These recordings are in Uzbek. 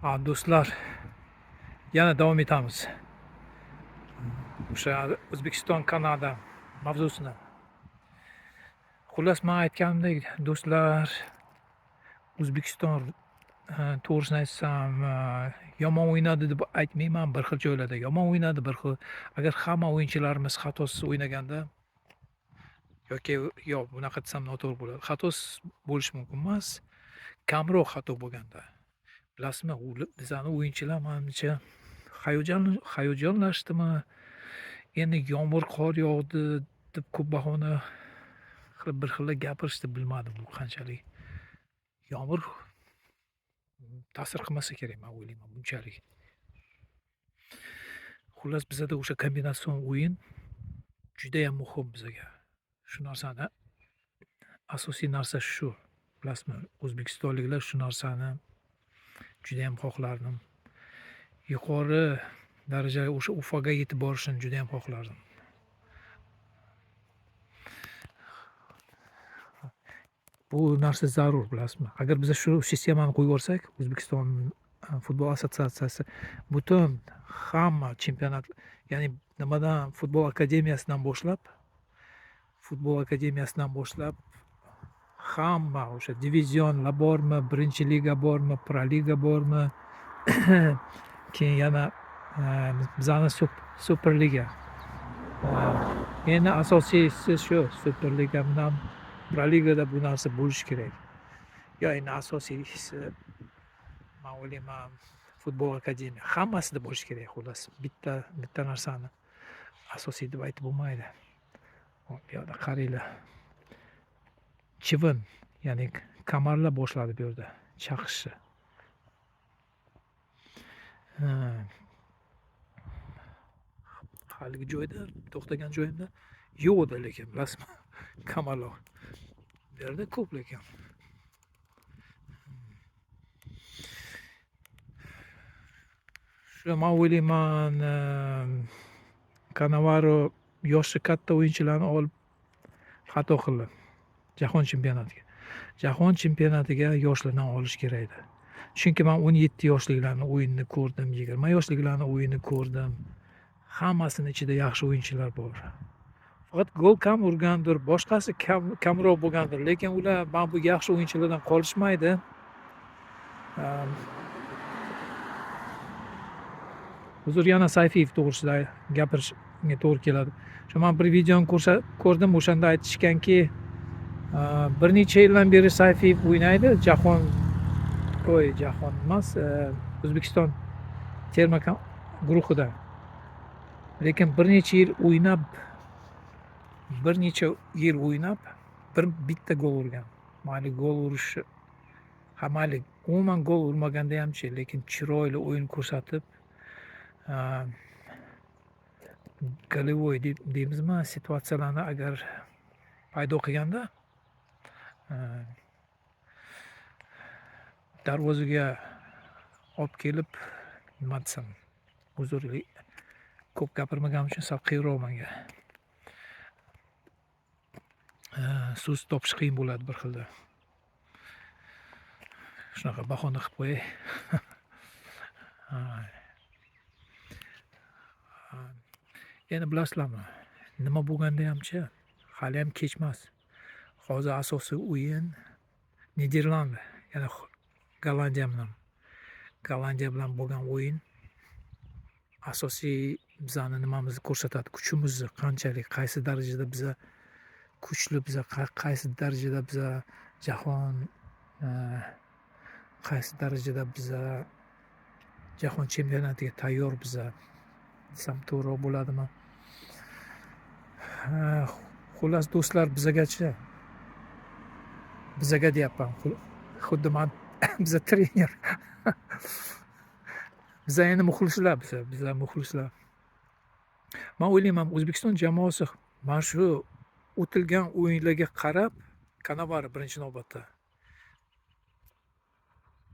Do'stlar, yana davom etamiz. O'sha O'zbekiston Kanada mavzusini. Xullas, men aytganimdek, do'stlar, O'zbekiston to'g'risini aytsam, yomon o'ynadi deb aytmayman. Bir xil joylarda yomon o'ynadi, bir xil agar hamma o'yinchilarimiz xatosiz o'ynaganda yoki bunaqa desam noto'g'ri bo'ladi. Xatosiz bo'lishi mumkin emas, kamroq xato bo'lganda. Bilasizmi, bizani o'yinchilar menimcha hayajonlashdimi? Endi yomg'ir, qor yog'di deb ko'p bahona qilib bir xillar gapirishdi, bilmadim bu qanchalik. Yomg'ir ta'sir qilmasa kerak, men o'ylayman bunchalik. Xullas, bizada o'sha kombinatsion o'yin judayam muhim bizaga. Shu narsani asosiy narsa shu. Bilasizmi, o'zbekistonliklar shu narsani judayam xohlardim. Yuqori darajaga o'sha Ufaga yetib borishini judayam xohlardim. Bu narsa zarur, bilasizmi? Agar biz shu sistemani qo'yib yuborsak, O'zbekiston futbol assotsiatsiyasi butun hamma chempionat, ya'ni nimadan, futbol akademiyasidan boshlab hamma o'sha divizionlar bormi, birinchi liga bormi, pro liga bormi, keyin yana bizani super liga. Endi asosiysi shu super liga bilan pro ligada bu narsa bo'lishi kerak. Endi asosiysi men o'ylayman futbol akademiya hammasida bo'lishi kerak. Xullas, bitta narsani asosiy deb aytib bo'lmaydi. Bu yerda qaranglar. Chivin, ya'ni kamarlar boshladi bu yerda chaqishni. Haligi joyda, to'xtagan joyimda yo'q edi, lekin bilasizmi, kamarlar. Bu yerda ko'p, lekin shu men o'ylayman, Cannavaro yoshi katta o'yinchilarni olib xato qildi jahon chempionatiga yoshlardan olish kerak edi. Chunki men 17 yoshliklarni o'yinini ko'rdim, 20 yoshliklarni o'yinini ko'rdim. Hammasini ichida yaxshi o'yinchilar bor. Faqat gol kam urgandir, boshqasi kamroq bo'lgandir, lekin ular mana bu yaxshi o'yinchilardan qolishmaydi. Hozir yana Sayfiyev to'g'risida gapirishga to'g'ri keladi. Shu men bir videoni ko'rdim, o'shanda aytishganki, bir necha yildan beri Sayfiyev o'ynaydi jahon emas, O'zbekiston terma guruhida. Lekin bir necha yil o'ynab bitta gol urgan. Mayli gol urishi, mayli umuman gol urmaganda hamchi, lekin chiroyli o'yin ko'rsatib, golevoy deymizmi, situatsiyalarni agar paydo qilganda darvozaga olib kelib, nima desam, huzurli ko'p gapirmaganim uchun sal qiyinroq menga. So'z topish qiyin bo'ladi bir xilda. Shunaqa bahona qilib qo'yay. Endi bilasizlarmi, nima bo'lganda hamchi, hali ham kech emas. Hozir asosiy o'yin Niderlandiya, ya'ni Gollandiya bilan bo'lgan o'yin asosiy bizani nimamizni ko'rsatadi, kuchimizni qanchalik, qaysi darajada biza kuchli, biza qaysi darajada biza jahon chempionatiga tayyor biza desam to'g'ri bo'ladimi? Xullas, do'stlar, bizaga deyapman, xuddi men biza trener. Biza endi muxlislar, biza muxlislar. Men o'ylayman, O'zbekiston jamoasi mana shu o'tilgan o'yinlarga qarab, Cannavaro birinchi navbatda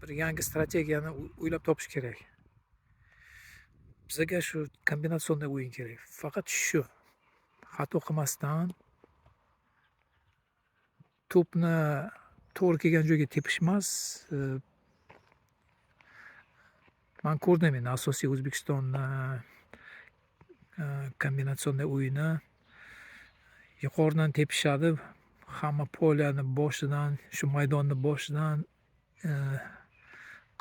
bir yangi strategiyani o'ylab topish kerak. Bizaga shu kombinatsionda o'yin kerak. Faqat shu xato qilmasdan to'pni to'g'ri kelgan joyga tepish emas, man ko'rdim endi asosiy O'zbekistonni kombinatsionniy o'yini. Yuqoridan tepishadi. Hamma poliyani boshidan, shu maydonni boshidan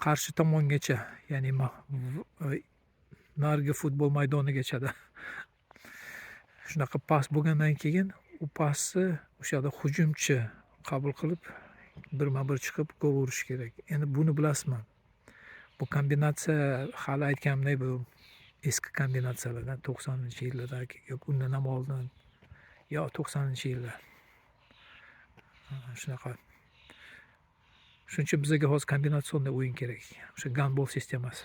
qarshi tomongacha, ya'ni narigi futbol maydonigacha shunaqa pas bo'lgandan keyin u pasni o'sha yerda hujumchi qabul qilib, birma-bir chiqib gol urish kerak. Endi buni bilasizmi? Bu kombinatsiya hali aytganimdek, bu eski kombinatsiyalardan 90-yillardagi yoki undan ham oldin, yo 90-yillar. Shunaqa. Shuning uchun bizga hozir kombinatsionniy o'yin kerak. O'sha gandbol sistemasi.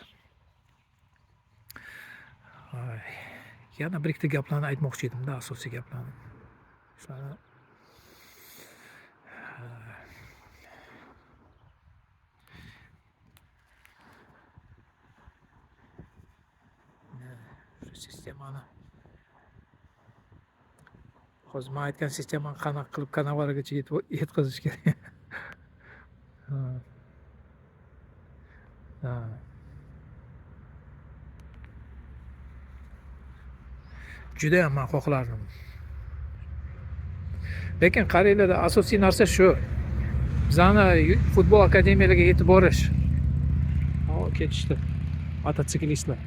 Yana bir ikkita gaplarni aytmoqchi edimda, asosiy gaplarni. Shularni shu sistemani hozir men aytgan sistemani qanaqa qilib kanavarigacha yetkazish kerak. Judayam men xohlardim. Lekin qaranglar, asosiy narsa shu. Bizani futbol akademiyalariga yetib borish. Ketishdi mototsiklistlar.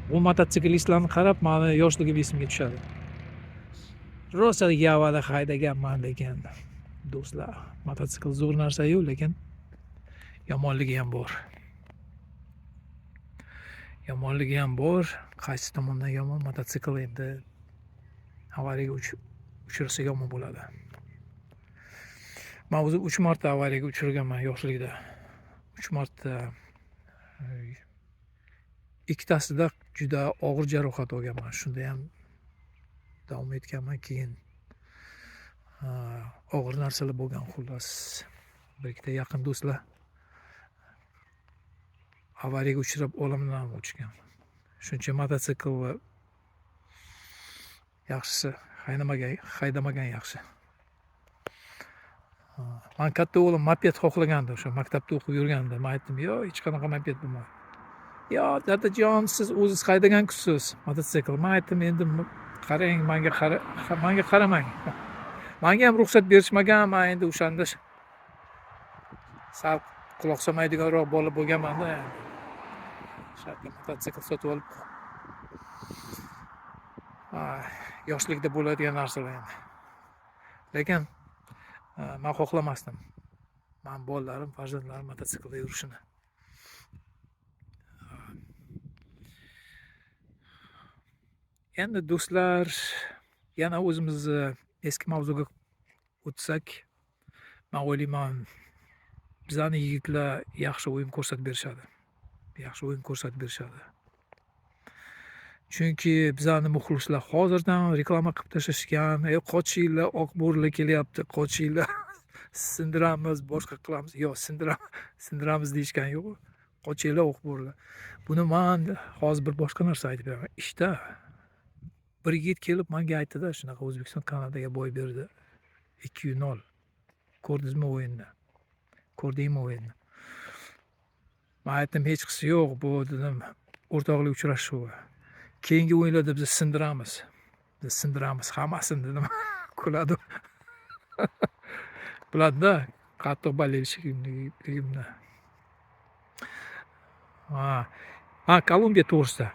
Bu mototsiklistlarni qarab, meni yoshligim esimga tushadi. Rosa yavada haydaganman, lekin do'stlar, mototsikl zo'r narsa-yu, lekin yomonligi ham bor. Yomonligi ham bor. Qaysi tomondan yomon? Mototsikl endi avariyaga uchirsa yomon bo'ladi. Men o'zim 3 marta avariyaga uchirganman yoshligida. 3 marta. Ikkitasida juda og'ir jarohat olganman. Shunda ham davom etganman. Keyin og'ir narsalar bo'lgan, xullas. Bir ikkita yaqin do'stlar avariyaga uchrab olamdan o'tishgan. Shuning uchun mototsikl yaxshisi haydamagan yaxshi. Men katta o'g'lim moped xohlagandi, o'sha maktabda o'qib yurganda. Men aytdim, "Yo'q, hech qanaqa moped bo'lmaydi." "Yo, dadajon, siz o'zingiz haydagan-kusiz mototsikl." Men aytdim, "Endi qarang, menga qaramang. Menga ham ruxsat berishmagan, men endi o'shanda sal quloq solmaydiganroq bola bo'lganman-da. Shartli mototsikl sotib olib, yoshlikda bo'ladigan narsalar endi. Lekin men xohlamasdim. Men bolalarim, farzandlarim mototsiklda yurishini. Endi do'stlar, yana o'zimizni eski mavzuga o'tsak, men o'ylayman, bizani yigitlar yaxshi o'yin ko'rsatib berishadi. Chunki bizani muxlislar hozirdan reklama qilib tashlashgan, qochinglar, oq bo'rlar kelyapti, qochinglar, sindiramiz, boshqa qilamiz. Yo'q, sindiramiz deyishgan yo'q. Qochinglar, oq bo'rlar. Buni men hozir bir boshqa narsa aytib beraman. Ishda bir yigit kelib menga aytdi-da, shunaqa O'zbekiston Kanadaga boy berdi. 2-0. Ko'rdingizmi o'yinni? Ko'rdingmi o'yinni? Men aytdim, hech qisi yo'q, bu dedim, o'rtoqlik uchrashuvi. Keyingi o'yinlarda biz sindiramiz hammasini dedim. Kuladi. Biladi-da, qattiq bolельщикligimni. Kolumbiya to'g'risida.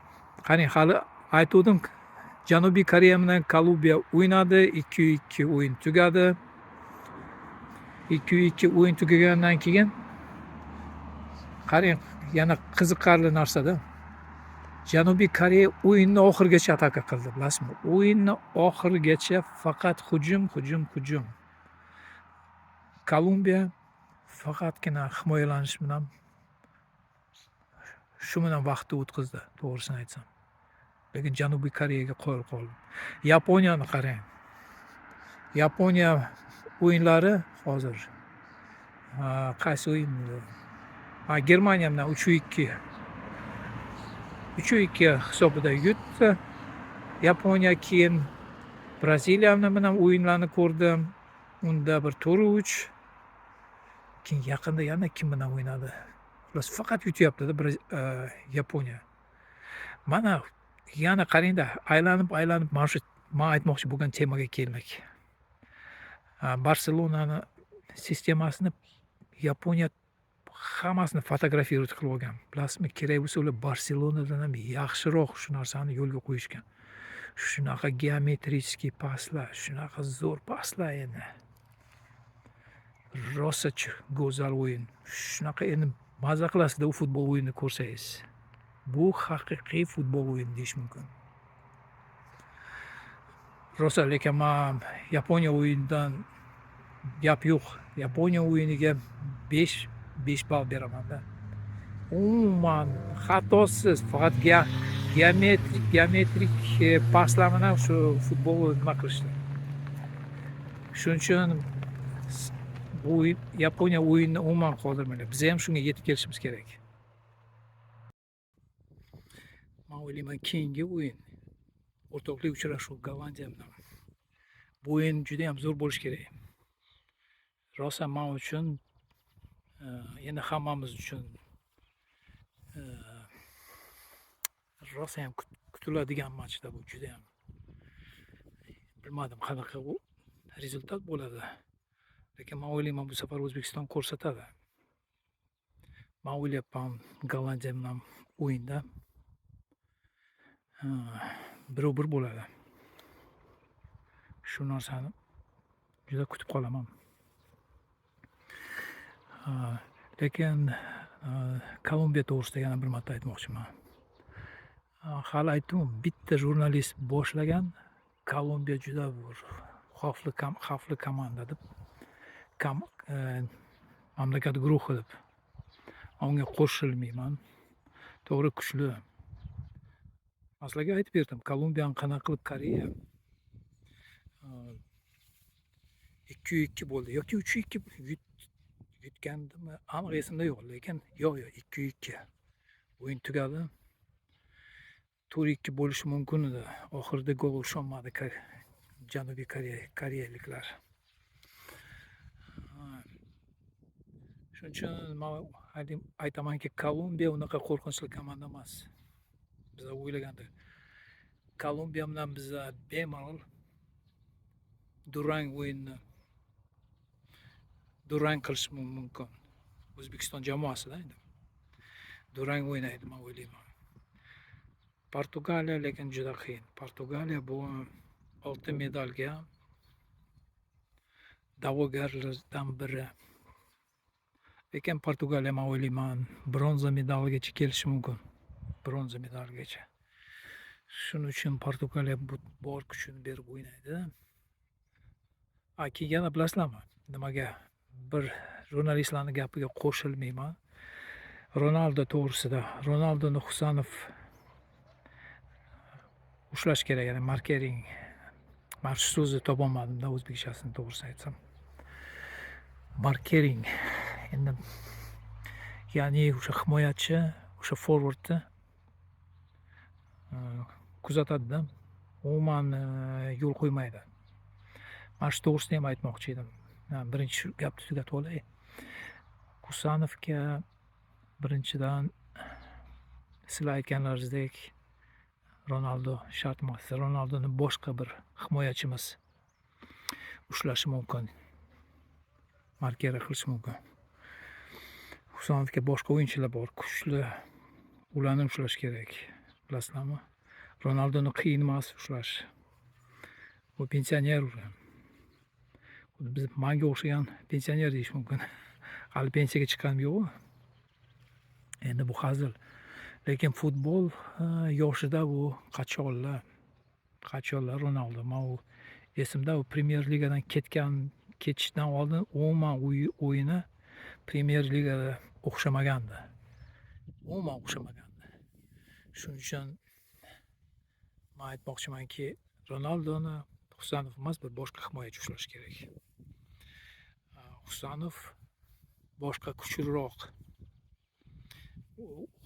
Qarang, hali aytdim, Janubiy Koreya bilan Kolumbiya o'ynadi, 2-2 o'yin tugadi. 2-2 o'yin tugagandan keyin qarang, yana qiziqarli narsada. Janubiy Koreya o'yinni oxirigacha ataka qildi, bilasizmi? O'yinni oxirigacha faqat hujum. Kolumbiya faqatgina himoyalanish bilan shu bilan vaqtni o'tkazdi, to'g'risini aytsam. Lekin Janubiy Koreyaga qo'l qoldi. Yaponiyani qarang. Yaponiya o'yinlari hozir qaysi o'yin? Germaniya bilan 3-2 hisobida yutdi. Yaponiya. Keyin Braziliya bilan o'yinlarni ko'rdim. Unda bir 4-3. Keyin yaqinda yana kim bilan o'ynadi? Xullas faqat yutyapti-da Yaponiya. Mana yana qarang-da, aylanib mana shu man aytmoqchi bo'lgan temaga kelmak. Barselonani sistemasini Yaponiya hammasini fotografировать qilib olgan. Bilasizmi, kerak bo'lsa ular Barselonadan ham yaxshiroq shu narsani yo'lga qo'yishgan. Shunaqa geometrический paslar, shunaqa zo'r paslar endi. Rosa go'zal o'yin. Shunaqa endi maza qilasizda u futbol o'yinini ko'rsangiz. Bu haqiqiy futbol o'yini deyish mumkin. Rosa, lekin men Yaponiya o'yinidan gap yo'q. Yaponiya o'yiniga 5 ball beraman-da. Umuman xatosiz, faqat geometrik paslar bilan shu futbolni nima qilishdi. Shuning uchun bu Yaponiya o'yinini umuman qoldirmanglar. Biz ham shunga yetib kelishimiz kerak. Men o'ylayman, keyingi o'yin o'rtoqlik uchrashuv Gollandiya bilan. Bu o'yin juda ham zo'r bo'lishi kerak. Rosa men uchun endi hammamiz uchun rosa ham kutiladigan matchda bu juda ham. Bilmadim qanaqa u rezultat bo'ladi. Lekin men o'ylayman, bu safar O'zbekiston ko'rsatadi. Men o'ylayapman, Gollandiya bilan o'yinda 1-1 bo'ladi. Shu narsani juda kutib qolaman. Lekin Kolumbiya to'g'risida yana bir marta aytmoqchiman. Hali aytdim, bitta jurnalist boshlagan, Kolumbiya juda xavfli komanda deb, mamlakat guruhi deb. Unga qo'shilmayman. To'g'ri, kuchli. Sizlarga aytib berdim, Kolumbiyani qanaqa qilib Koreya 2-2 bo'ldi yoki 3-2 yutgandimi, aniq esimda yo'q, lekin yo'q 2-2. O'yin tugadi. 4-2 bo'lishi mumkin edi. Oxirida gol ushlanmadi Janubiy Koreyaliklar. Shuning uchun men aytamanki, Kolumbiya unaqa qo'rqinchli komanda emas. Biz o'ylaganda Kolumbiya bilan biz bemalol durang qilish mumkin. O'zbekiston jamoasida endi durang o'ynaydi, men o'ylayman. Portugaliya lekin juda qiyin. Portugaliya bu oltin medalga da'vogarlardan biri. Lekin Portugaliya men o'ylayman, bronza medalgacha kelishi mumkin. Bronza medalgacha. Shuning uchun Portugaliya bor kuchini berib o'ynaydi. Keyin yana bilasizlarmi, nimaga bir jurnalistlarning gapiga qo'shilmayman. Ronaldo to'g'risida. Ronaldoni Husanov ushlash kerak, ya'ni markering. Men shu so'zni topolmadim-da, o'zbekchasini to'g'risini aytsam. Markering. Endi ya'ni o'sha himoyachi, o'sha forvardni kuzatadi-da. Umuman yo'l qo'ymaydi. Men shu to'g'risida ham aytmoqchi edim. Birinchi gapni tugatib olay. Husanovga birinchidan sizlar aytganlaringizdek Ronaldo shart emas. Ronaldoni boshqa bir himoyachimiz ushlashi mumkin. Markera qilishi mumkin. Husanovga boshqa o'yinchilar bor, kuchli. Ularni ushlash kerak. Bilasizlarmi? Ronaldoni qiyin emas ushlash. U pensioner. Biz menga o'xshagan pensioner deyish mumkin. Hali pensiyaga chiqqanim yo'q. Endi bu hazil. Lekin futbol yoshida u qachonlar Ronaldo. Men u esimda, u Premyer Ligadan ketishdan oldin umuman o'yini Premyer Ligada o'xshamagandi. Shuning uchun men aytmoqchimanki, Ronaldoni Husanov emas, bir boshqa himoyachi ushlash kerak. Husanov boshqa kuchliroq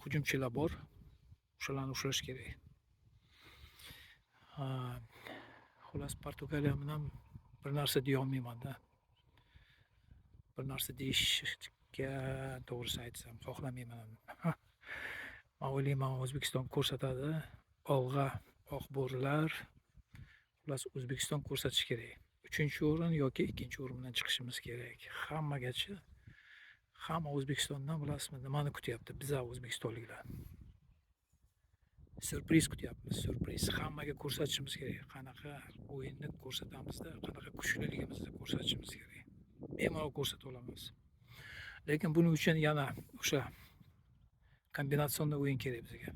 hujumchilar bor. O'shalarni ushlash kerak. Xullas, Portugaliya bilan bir narsa deya olmayman-da. Bir narsa deyish to'g'risi aytsam xohlamayman. Men o'ylayman O'zbekiston ko'rsatadi. Olg'a oq bo'rilar. Xullas O'zbekiston ko'rsatish kerak. 3-o'rin yoki 2-o'rindan chiqishimiz kerak. Hamma O'zbekistondan bilasizmi, nimani kutyapti biza o'zbekistonliklar? Syurpriz kutyapmiz, syurpriz. Hammaga ko'rsatishimiz kerak. Qanaqa o'yinni ko'rsatamizda, qanaqa kuchliligimizni ko'rsatishimiz kerak. Bemalol ko'rsata olamiz. Lekin buning uchun yana o'sha kombinatsion o'yin kerak bizga.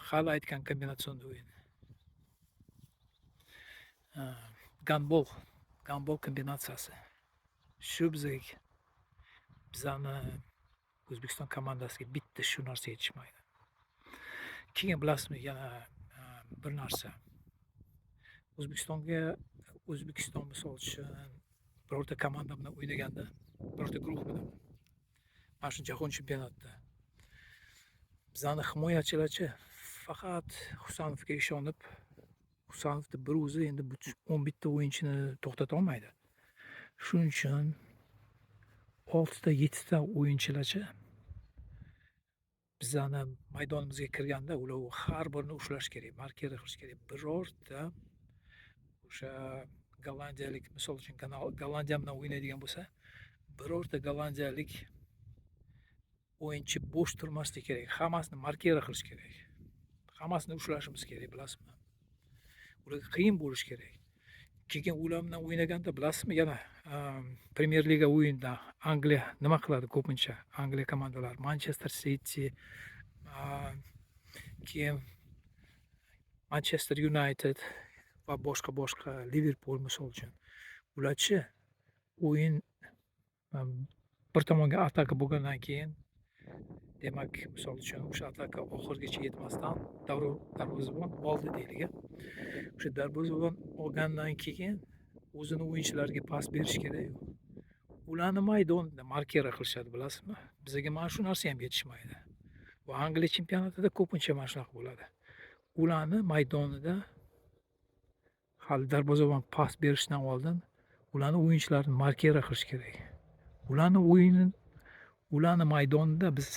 Hali aytgan kombinatsion o'yin. Gandbol kombinatsiyasi. Shu bizani O'zbekiston komandasiga bitta shu narsa yetishmaydi. Keyin bilasizmi, yana bir narsa. O'zbekiston misol uchun birorta komanda bilan o'ynaganda, birorta guruh bilan, mana shu jahon chempionatida bizani himoyachilarchi faqat Husanovga ishonib, Husanovni bir o'zi endi 11 ta o'yinchini to'xtata olmaydi. Shuning uchun 6 ta 7 ta o'yinchilarchi bizani maydonimizga kirganda ular har birini ushlash kerak, markera qilish kerak. Birorta o'sha gollandiyalik, misol uchun Gollandiya bilan o'ynaydigan bo'lsa, birorta gollandiyalik o'yinchi bo'sh turmasligi kerak. Hammasini markera qilish kerak. Hammasini ushlashimiz kerak, bilasizmi? Ularga qiyin bo'lish kerak. Keyin ular bilan o'ynaganda bilasizmi, yana Premier Liga o'yinida Angliya nima qiladi ko'pincha? Angliya komandalari Manchester City, keyin Manchester United va boshqa Liverpool misol uchun. Ularchi o'yin bir tomonga ataka bo'lgandan keyin, demak, misol uchun o'sha ataka oxirigacha yetmasdan darvozabon oldi deylik. O'sha darvozabon olgandan keyin o'zini o'yinchilariga pas berish kerak. Ularni maydonda markera qilishadi, bilasizmi? Bizga mana shu narsa ham yetishmaydi. Va Angliya chempionatida ko'pincha mana shunaqa bo'ladi. Ularni maydonida hali darvozabon pas berishdan oldin ularni o'yinchilarini markera qilish kerak. Ularni maydonida biz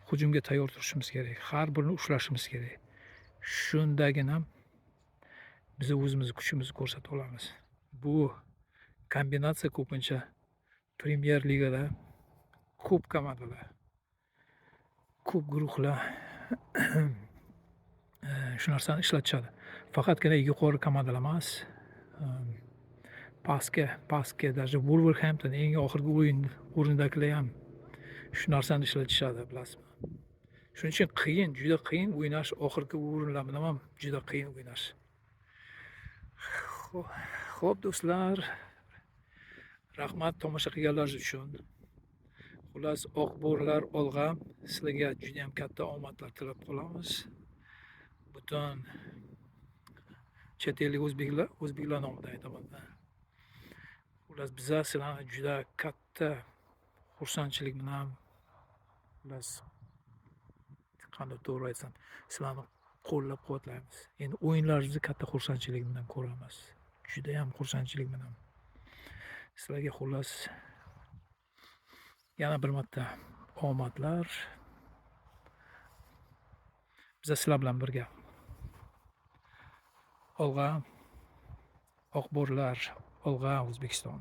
hujumga tayyor turishimiz kerak. Har birini ushlashimiz kerak. Shundagina biz o'zimiz kuchimizni ko'rsata olamiz. Bu kombinatsiya ko'pincha Premier Ligada ko'p komandalar, ko'p guruhlar shu narsani ishlatishadi. Faqatgina yuqori komandalar emas, pastga даже Wolverhampton eng oxirgi o'rindagilar ham shu narsani ishlatishadi, bilasizmi? Shuning uchun juda qiyin o'ynash, oxirgi o'rinlar bilan ham juda qiyin o'ynash. Xo'p do'stlar, rahmat tomosha qilganlaringiz uchun. Xullas, oq bo'rilar olg'a. Sizlarga juda ham katta omadlar tilab qolamiz. Butun chet ellik o'zbeklar nomidan aytaman. Xullas, bizlar sizlarni juda katta xursandchilik bilan, xullas, qanday to'g'ri aytsam, sizlarni qo'llab-quvvatlaymiz. Endi o'yinlaringizni katta xursandchilik bilan ko'ramiz. Juda ham xursandchilik bilan. Sizlarga xullas yana bir marta omadlar. Biz sizlar bilan birga. Olg'a oq bo'rilar, olg'a O'zbekiston.